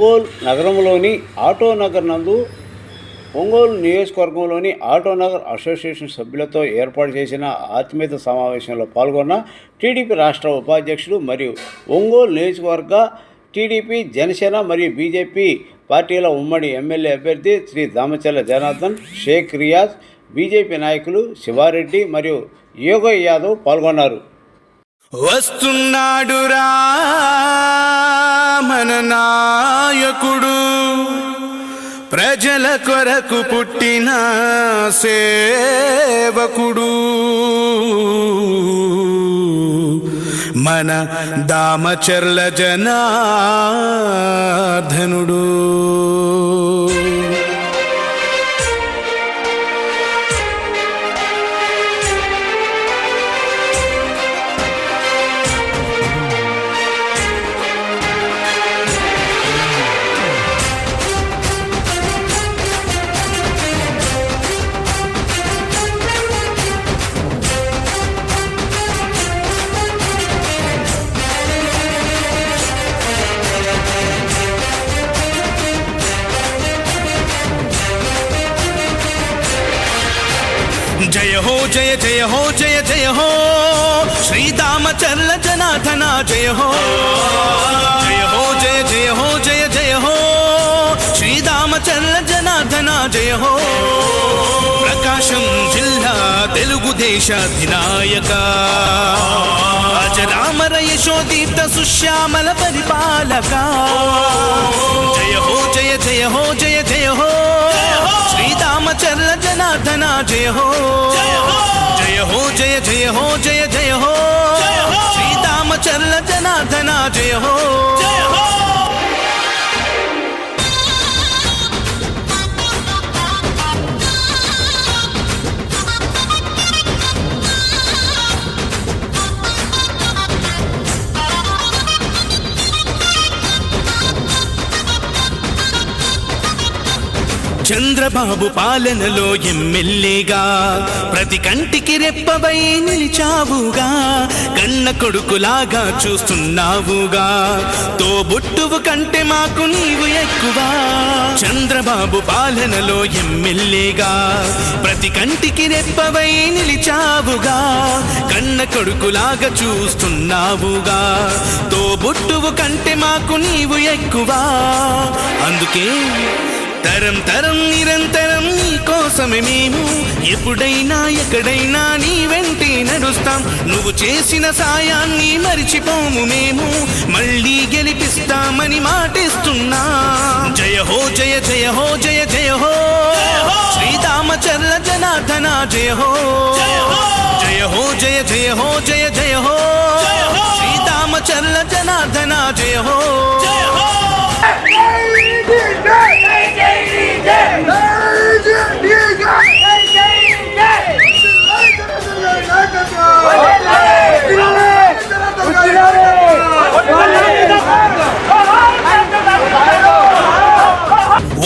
ఒంగోలు నగరంలోని ఆటోనగర్ నందు ఒంగోలు నియోజకవర్గంలోని ఆటోనగర్ అసోసియేషన్ సభ్యులతో ఏర్పాటు చేసిన ఆత్మీయత సమావేశంలో పాల్గొన్న టీడీపీ రాష్ట్ర ఉపాధ్యక్షుడు మరియు ఒంగోలు నియోజకవర్గ టీడీపీ, జనసేన మరియు బీజేపీ పార్టీల ఉమ్మడి ఎమ్మెల్యే అభ్యర్థి శ్రీ దామచర్ల జనార్దన్, షేక్ రియాజ్, బీజేపీ నాయకులు శివారెడ్డి మరియు యోగయ్య యాదవ్ పాల్గొన్నారు. వస్తున్నాడురా మన నాయకుడు, ప్రజల కొరకు పుట్టిన సేవకుడు, మన దామచర్ల జనార్దనుడు. జయ హో జయ జయ హో జయ జయ హో శ్రీదామచర్ల జనార్దన జయ హో. జయ హో జయ జయ హో జయ జయ హో శ్రీదామచర్ల జనార్దన జయ హో. ప్రకాశం జిల్లా తెలుగుదేశాధినాయక, అజరామర యశోదీప్త సుశ్యామల పరిపాలక. జయ హో జయ జయ హో జయ జయ హో శ్రీదామచర్ల జనార్దన జయ హో. జయ హో జయ జయ హో జయ జయ హో శ్రీదామచర్ల జనార్దన జయ హో. చంద్రబాబు పాలనలో ఎమ్మెల్యేగా ప్రతి కంటికి రెప్పవై నిలిచావుగా, కన్న కొడుకులాగా చూస్తున్నావుగా, తోబుట్టువు కంటే మాకు నీవు ఎక్కువ. చంద్రబాబు పాలనలో ఎమ్మెల్యేగా ప్రతి కంటికి రెప్పవై నిలిచావుగా, కన్న కొడుకులాగా చూస్తున్నావుగా, తోబుట్టువు కంటే మాకు నీవు ఎక్కువ. అందుకే తరం తరం నిరంతరం నీ కోసమే మేము ఎప్పుడైనా ఎక్కడైనా నీ వెంటే నడుస్తాం. నువ్వు చేసిన సాయాన్ని మరిచిపోము మేము, మళ్ళీ గెలిపిస్తామని మాటిస్తున్నా. జయ హో జయ జయ హో జయ జయ హో శ్రీదామచర్ల జనార్దన జయ హో. జయ హో జయ జయ హో జయ జయ హో శ్రీదామచర్ల జనార్దన జయ హో.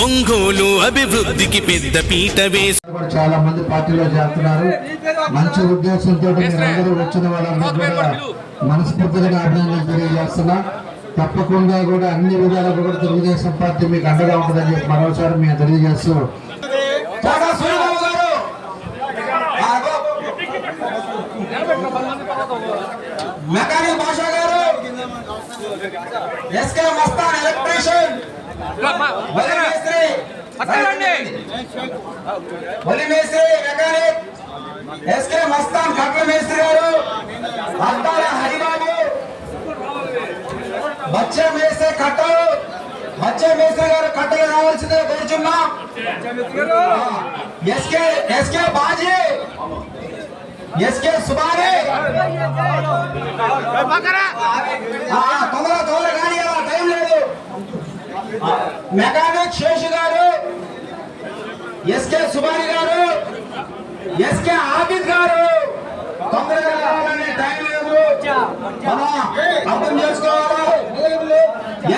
ఒంగోలు అభివృద్ధికి పెద్ద పీట వేసి చాలా మంది పార్టీలో చేస్తున్నారు. మంచి ఉద్దేశంతో మీరందరూ వచ్చిన వాళ్ళందరూ కూడా మనస్ఫూర్తిగా అభినందనలు తెలియజేస్తున్నా. తప్పకుండా కూడా అన్ని విధాలుగా కూడా తెలుగుదేశం పార్టీ మీకు అండగా ఉంటుందని చెప్పి మరోసారి మేము తెలియజేస్తూ, మెకానిక్ భాషా గారు, ఎస్కే మస్తాన్ ఎలక్ట్రీషియన్, వలి మేస్త్రి మెకానిక్, ఎస్కే మస్తాన్ కట్ల మేస్త్రి గారు, అద్దాల హరిబాబు, బచ్చే మేస్త్రి కట్టలు, బచ్చే మేస్త్రి గారు కట్టలు రావాల్సిందే కోరుచున్నాం. ఎస్కే బాజీ, ఎస్కే సుబారే, తొందర కానీ టైం లేదు. మెకానిక్ శేషు గారు, ఎస్కే సుబారి గారు, ఎస్కే ఆబిద్ గారు, తొందరగా రావాలని టైం లేదు, అర్థం చేసుకోవాలి.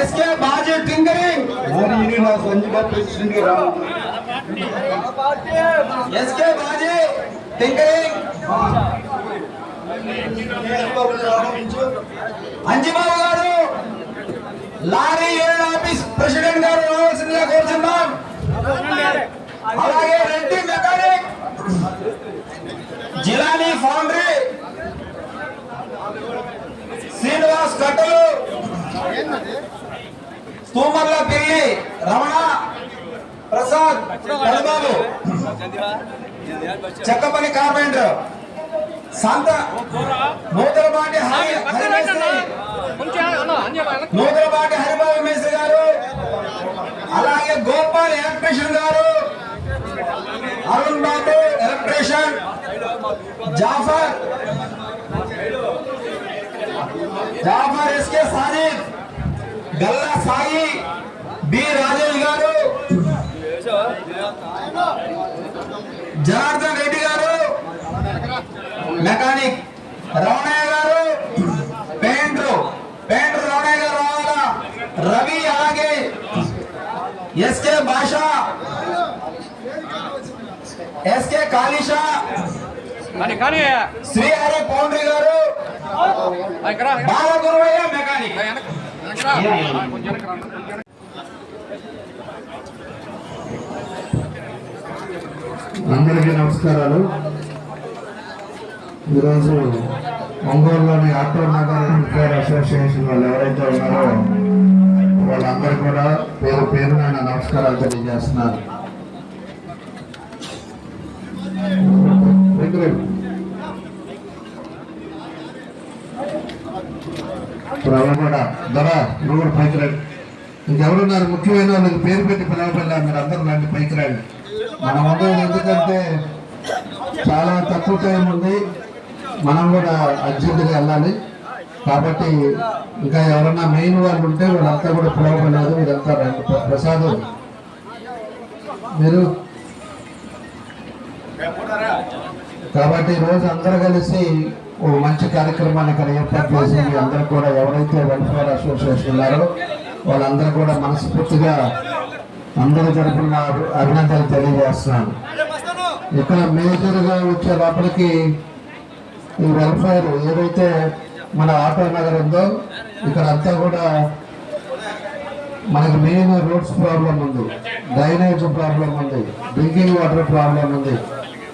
S K Baji tinkering, S K Baji tinkering, Anjibabu గారు, లారీ ఏడు ఆఫీస్ ప్రెసిడెంట్ గారు రావాల్సిందిగా కోరుతున్నాం. అలాగే రెడ్డి మెకానిక్, జిలానీ ఫౌండరీ, శ్రీనివాస్ కట్టలు, తూమర్ల పిల్లి రమణ ప్రసాద్ పెదబాబు, చెక్కపల్లి కార్పెంటర్, సంత నూతలపాటి నూతలపాటి హరిబాబు మేస్త్రి గారు, అలాగే గోపాల్ ఎలక్ట్రీషియన్ గారు, Arun Babu electrician, Jafar SK Sanif, Galla Sai, B Rajesh గారు, జనార్దన్ రెడ్డి గారు, మెకానిక్ రమణయ్య గారు, పెయింటర్ రమణయ్య గారు రావాలా, రవి, అలాగే ఎస్కే భాష, ఎస్కే కాళీషా, శ్రీహరి పౌండ్రి గారు, బాలగురువయ్య మెకానిక్. అందరికీ నమస్కారాలు. ఈరోజు ఒంగోలులోని ఆటో నగర్ వెల్ఫేర్ అసోసియేషన్ వాళ్ళు ఎవరైతే ఉన్నారో వాళ్ళందరూ కూడా పేరు పేరున నమస్కారాలు తెలియజేస్తున్నారు. కూడా ధర నువ్వు కూడా పైకి రండి. ఇంకెవరున్నారు ముఖ్యమైన వాళ్ళకి పేరు పెట్టి పిలవబడ్డా మీరు అందరూ రండి, పైకి రండి. మనం ఉండేది ఎందుకంటే చాలా తక్కువ టైం ఉంది, మనం కూడా అర్జెంటుగా వెళ్ళాలి. కాబట్టి ఇంకా ఎవరన్నా మెయిన్ వాళ్ళు ఉంటే వాళ్ళంతా కూడా పిలవబడలేదు, మీరంతా రండి. ప్రసాద్ మీరు కాబట్టి ఈరోజు అందరూ కలిసి ఓ మంచి కార్యక్రమాన్ని ఇక్కడ ఏర్పాటు చేసి మీ అందరూ కూడా ఎవరైతే వెల్ఫేర్ అసోసియేషన్ ఉన్నారో వాళ్ళందరూ కూడా మనస్ఫూర్తిగా అందరి తరఫున అభినందనలు తెలియజేస్తున్నాను. ఇక్కడ మేజర్గా వచ్చే లోపలికి ఈ వెల్ఫేర్ ఏదైతే మన ఆటో నగర్ ఉందో ఇక్కడ అంతా కూడా మనకి మెయిన్ రోడ్స్ ప్రాబ్లం ఉంది, డ్రైనేజ్ ప్రాబ్లం ఉంది, డ్రింకింగ్ వాటర్ ప్రాబ్లం ఉంది.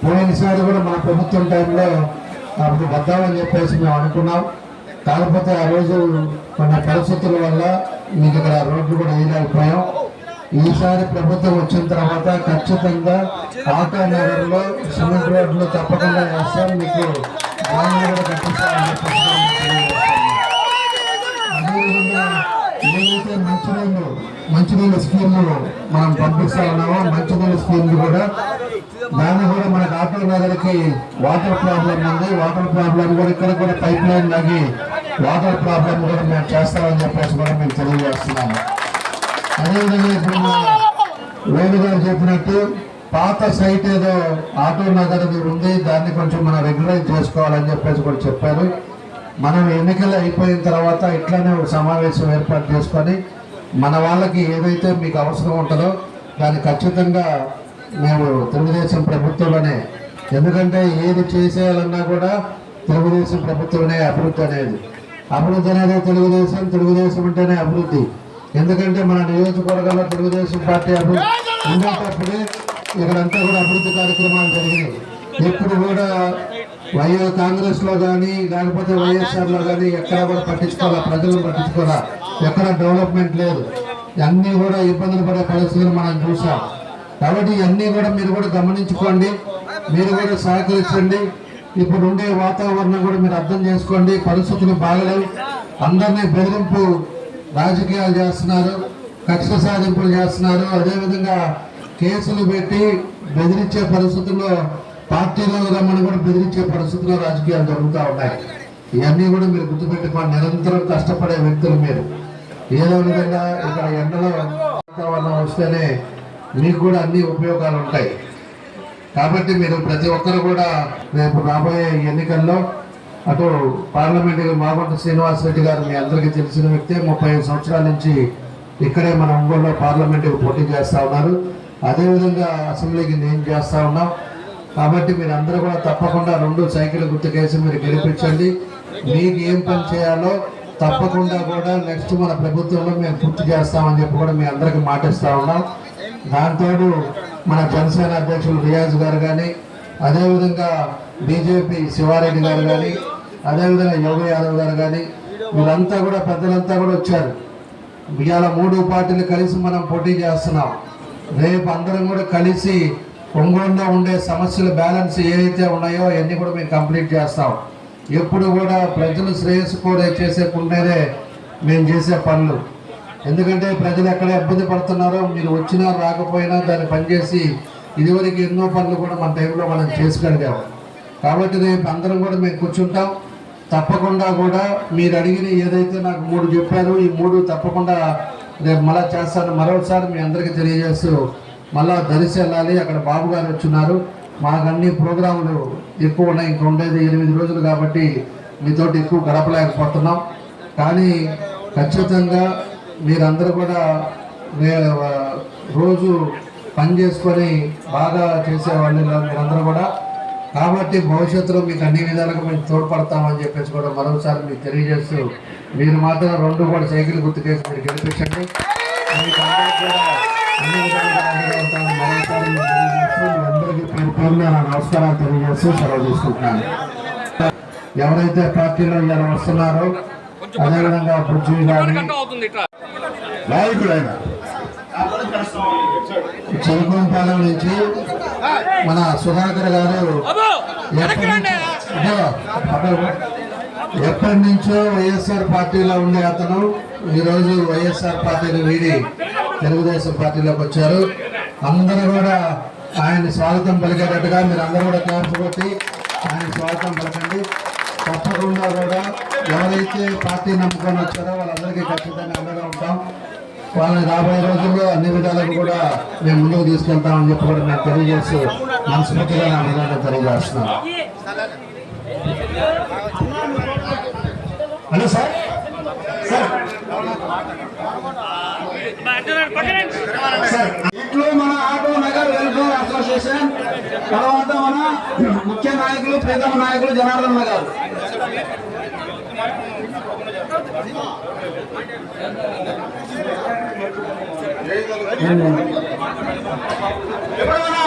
పోయినసారి కూడా మన ప్రభుత్వం టైంలో అప్పుడు వద్దామని చెప్పేసి మేము అనుకున్నాం. కాకపోతే ఆ రోజు కొన్ని పరిస్థితుల వల్ల మీకు ఇక్కడ రోడ్లు కూడా వేయలేకపోయాం. ఈసారి ప్రభుత్వం వచ్చిన తర్వాత ఖచ్చితంగా ఆటో నగర్లో సిమెంట్ రోడ్లు తప్పకుండా వేస్తాం, మీకు కూడా కట్టిస్తామని చెప్పేసి అదేవిధంగా ఏదైతే మంచినీళ్ళ స్కీమ్లు మనం పంపిస్తా ఉన్నామో మంచినీళ్ళ స్కీమ్ కూడా దాన్ని కూడా మనకు ఆటో నగర్కి వాటర్ ప్రాబ్లం ఉంది. వాటర్ ప్రాబ్లం కూడా ఇక్కడ కూడా పైప్ లైన్ లాగి వాటర్ ప్రాబ్లం కూడా మేము చేస్తామని చెప్పేసి కూడా మేము తెలియజేస్తున్నాము. అదేవిధంగా ఇప్పుడు వేణుగారు చెప్పినట్టు పాత సైట్ ఏదో ఆటో నగర్ ఉంది, దాన్ని కొంచెం మనం రెగ్యులైజ్ చేసుకోవాలని చెప్పేసి కూడా చెప్పారు. మనం ఎన్నికలు అయిపోయిన తర్వాత ఇట్లానే ఒక సమావేశం ఏర్పాటు చేసుకొని మన వాళ్ళకి ఏదైతే మీకు అవసరం ఉంటుందో దాన్ని ఖచ్చితంగా మేము తెలుగుదేశం ప్రభుత్వంలోనే, ఎందుకంటే ఏది చేసేయాలన్నా కూడా తెలుగుదేశం ప్రభుత్వమే అభివృద్ధి అనేది తెలుగుదేశం అంటేనే అభివృద్ధి. ఎందుకంటే మన నియోజకవర్గంలో తెలుగుదేశం పార్టీ అభివృద్ధి ఉండేటప్పుడే ఇక్కడంతా కూడా అభివృద్ధి కార్యక్రమాలు జరిగినాయి. ఎప్పుడు కూడా కాంగ్రెస్లో కానీ లేకపోతే వైఎస్ఆర్లో కానీ ఎక్కడ కూడా పట్టించుకోవాలా, ప్రజలను పట్టించుకోవాలా, ఎక్కడ డెవలప్మెంట్ లేదు, అన్నీ కూడా ఇబ్బందులు పడే పరిస్థితులు మనం చూసాం. కాబట్టి ఇవన్నీ కూడా మీరు కూడా గమనించుకోండి, మీరు కూడా సహకరించండి. ఇప్పుడు ఉండే వాతావరణం కూడా మీరు అర్థం చేసుకోండి. పరిస్థితులు బాగలేవు, అందరినీ బెదిరింపు రాజకీయాలు చేస్తున్నారు, కక్ష సాధింపులు చేస్తున్నారు. అదేవిధంగా కేసులు పెట్టి బెదిరించే పరిస్థితుల్లో పార్టీలో రమ్మని కూడా బెదిరించే పరిస్థితుల్లో రాజకీయాలు జరుగుతూ ఉన్నాయి. ఇవన్నీ కూడా మీరు గుర్తుపెట్టుకోండి. నిరంతరం కష్టపడే వ్యక్తులు మీరు. ఏదో విధంగా ఇక్కడ ఎండలో వాతావరణం వస్తేనే మీకు కూడా అన్ని ఉపయోగాలు ఉంటాయి. కాబట్టి మీరు ప్రతి ఒక్కరు కూడా రేపు రాబోయే ఎన్నికల్లో అటు పార్లమెంటు మాగుంట శ్రీనివాస్ రెడ్డి గారు మీ అందరికీ తెలిసిన వ్యక్తే, 35 సంవత్సరాల నుంచి ఇక్కడే మన ఒంగోలులో పార్లమెంటుకు పోటీ చేస్తూ ఉన్నారు. అదేవిధంగా అసెంబ్లీకి నేను చేస్తూ ఉన్నాం. కాబట్టి మీరు అందరూ కూడా తప్పకుండా 2 సైకిల్ గుర్తుకేసి మీరు గెలిపించండి. మీకు ఏం పని చేయాలో తప్పకుండా కూడా నెక్స్ట్ మన ప్రభుత్వంలో మేము పూర్తి చేస్తామని చెప్పి కూడా మీ అందరికీ మాటిస్తా ఉన్నాం. దాంతో మన జనసేన అధ్యక్షులు రియాజ్ గారు కానీ, అదేవిధంగా బీజేపీ శివారెడ్డి గారు కానీ, అదేవిధంగా యోగి యాదవ్ గారు కానీ, వీళ్ళంతా కూడా పెద్దలంతా కూడా వచ్చారు. ఇవాళ 3 పార్టీలు కలిసి మనం పోటీ చేస్తున్నాం. రేపు అందరం కూడా కలిసి ఒంగోలులో ఉండే సమస్యల బ్యాలెన్స్ ఏవైతే ఉన్నాయో అవన్నీ కూడా మేము కంప్లీట్ చేస్తాం. ఎప్పుడు కూడా ప్రజలు శ్రేయస్సు కూడా చేసేకుండేదే మేము చేసే పనులు. ఎందుకంటే ప్రజలు ఎక్కడ ఇబ్బంది పడుతున్నారో మీరు వచ్చినా రాకపోయినా దాన్ని పనిచేసి ఇదివరకు ఎన్నో పనులు కూడా మన టైంలో మనం చేసుకోగలిగాము. కాబట్టి రేపు అందరం కూడా మేము కూర్చుంటాం. తప్పకుండా కూడా మీరు అడిగిన ఏదైతే నాకు 3 చెప్పారో ఈ 3 తప్పకుండా రేపు మళ్ళా చేస్తాను. మరోసారి మీ అందరికీ తెలియజేస్తూ మళ్ళా దరిసి వెళ్ళాలి. అక్కడ బాబు గారు వచ్చున్నారు. మాకు అన్ని ప్రోగ్రాములు ఎక్కువ ఉన్నాయి. ఇంకా ఉండేది 8 రోజులు కాబట్టి మీతోటి ఎక్కువ గడపలేకపోతున్నాం. కానీ ఖచ్చితంగా మీరందరూ కూడా రోజు పని చేసుకొని బాగా చేసేవాళ్ళు మీరందరూ కూడా. కాబట్టి భవిష్యత్తులో మీకు అన్ని విధాలుగా మేము తోడ్పడతామని చెప్పేసి కూడా మరోసారి మీకు తెలియజేస్తూ మీరు మాత్రం 2 కూడా సైకిల్ గుర్తుకేసి మీరు గెలిపించండి. మీకు అందరికీ కూడా అన్ని విధాలుగా ఉంటామని మరోసారి మీకు తెలియజేస్తూ మీ అందరికీ పేరున నా నమస్కారాలు తెలియజేస్తూ సెలవు తీసుకుంటున్నాను. ఎవరైతే పార్టీలో ఇలా వస్తున్నారో అదేవిధంగా పృథ్వీ గారి నాయకుడైన చెరుకుపాలెం నుంచి మన సుధాకర్ గారు ఎప్పటి నుంచో వైఎస్ఆర్ పార్టీలో ఉండే అతను ఈరోజు వైఎస్ఆర్ పార్టీని వీడి తెలుగుదేశం పార్టీలోకి వచ్చారు. అందరూ కూడా ఆయన స్వాగతం పలికేటట్టుగా మీరు అందరూ కూడా క్లాప్స్ కొట్టి ఆయన స్వాగతం పలకండి. తప్పకుండా కూడా ఎవరైతే పార్టీ నమ్ముకొని వచ్చారో వాళ్ళందరికీ ఖచ్చితంగా అండగా ఉంటాం. వాళ్ళని రాబోయే రోజుల్లో అన్ని విధాలకు కూడా మేము ముందుకు తీసుకెళ్తామని చెప్పి కూడా మేము తెలియజేస్తూ మనస్ఫూర్తిగా నా విధానం తెలియజేస్తున్నాను. హలో సార్ ఇట్లు మన ఆటో నగర్ వెల్ఫేర్ అసోసియేషన్, తర్వాత మన ముఖ్య నాయకులు ప్రీతమ నాయకులు జనార్దన్ నగర్. ఇప్పుడు మన